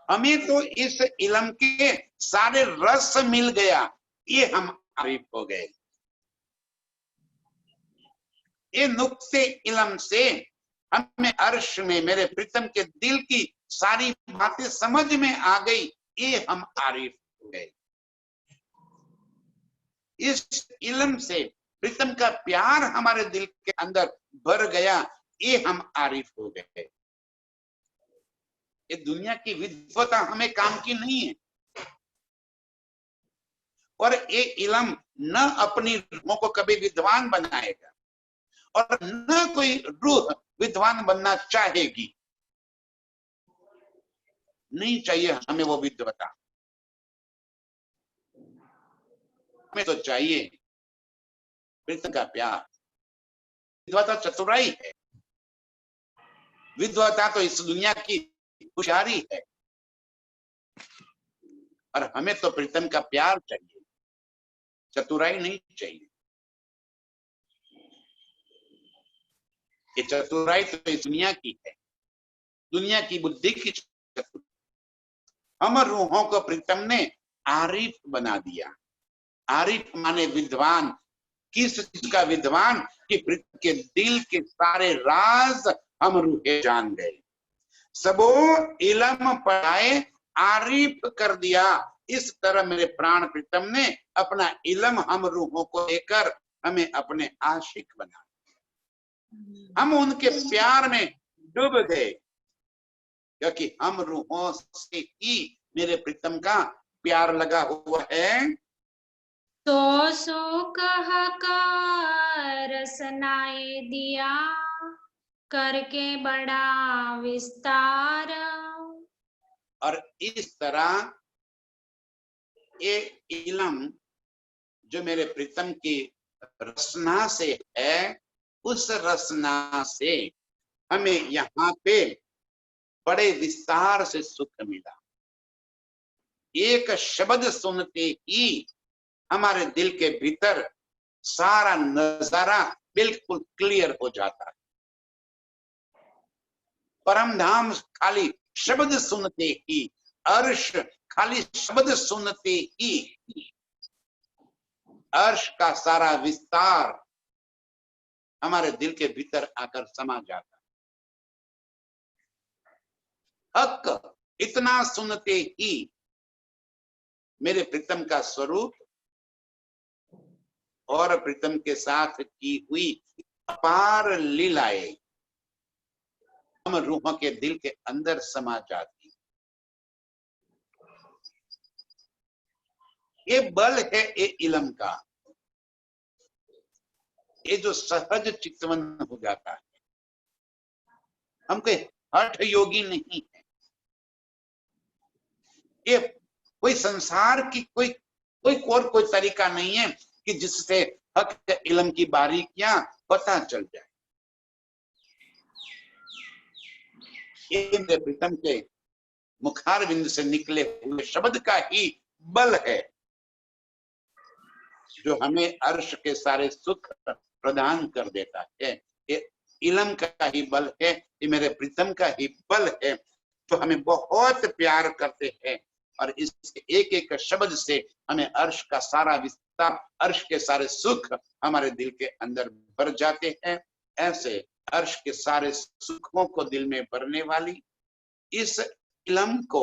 हमें तो इस इलम के सारे रस मिल गया, ये हम आरिफ हो गए। ये नुक्ते इलम से हमें अर्श में मेरे प्रीतम के दिल की सारी बातें समझ में आ गई, ये हम आरिफ हो गए। इस इल्म से प्रीतम का प्यार हमारे दिल के अंदर भर गया, ये हम आरिफ हो गए। ये दुनिया की विद्वता हमें काम की नहीं है। और ये इल्म न अपनी रूहों को कभी विद्वान बनाएगा और न कोई रूह विद्वान बनना चाहेगी। नहीं चाहिए हमें वो विद्वता, हमें तो चाहिए प्रीतम का प्यार। विद्वता चतुराई है, विद्वता तो इस दुनिया की होशियारी है, और हमें तो प्रीतम का प्यार चाहिए, चतुराई नहीं चाहिए। ये चतुराई तो इस दुनिया की है, दुनिया की बुद्धि की चतुराई। हम रूहों को प्रीतम ने आरिफ बना दिया। आरिफ माने विद्वान। किस चीज का विद्वान? कि प्रीतम के दिल के सारे राज हम रूहे जान गए। सबो इलम पढ़ाए आरिफ कर दिया। इस तरह मेरे प्राण प्रीतम ने अपना इलम हम रूहों को लेकर हमें अपने आशिक बना। हम उनके प्यार में डूब गए, क्योंकि हम रूहों से ही मेरे प्रीतम का प्यार लगा हुआ है। तो सो कहा का रसनाए दिया, करके बड़ा विस्तार। और इस तरह ये इलम जो मेरे प्रीतम की रसना से है, उस रसना से हमें यहाँ पे बड़े विस्तार से सुख मिला। एक शब्द सुनते ही हमारे दिल के भीतर सारा नजारा बिल्कुल क्लियर हो जाता है। परम धाम खाली शब्द सुनते ही, अर्श खाली शब्द सुनते ही अर्श का सारा विस्तार हमारे दिल के भीतर आकर समा जाता है। हक इतना सुनते ही मेरे प्रीतम का स्वरूप और प्रीतम के साथ की हुई अपार लीलाएं हम रूहों के दिल के अंदर समा जाती। ये बल है ये इलम का, ये जो सहज चितवन हो जाता है। हम कोई हठ योगी नहीं है, ये कोई संसार की कोई और कोई तरीका नहीं है कि जिससे हक इलम की बारीकियां पता चल जाए। ये मेरे प्रीतम के मुखारविंद से निकले हुए शब्द का ही बल है जो हमें अर्श के सारे सुख प्रदान कर देता है। ये इलम का ही बल है, ये मेरे प्रीतम का ही बल है जो हमें बहुत प्यार करते हैं और इस एक एक शब्द से हमें अर्श का सारा विस्तार, अर्श के सारे सुख हमारे दिल के अंदर भर जाते हैं। ऐसे अर्श के सारे सुखों को दिल में भरने वाली इस इलम को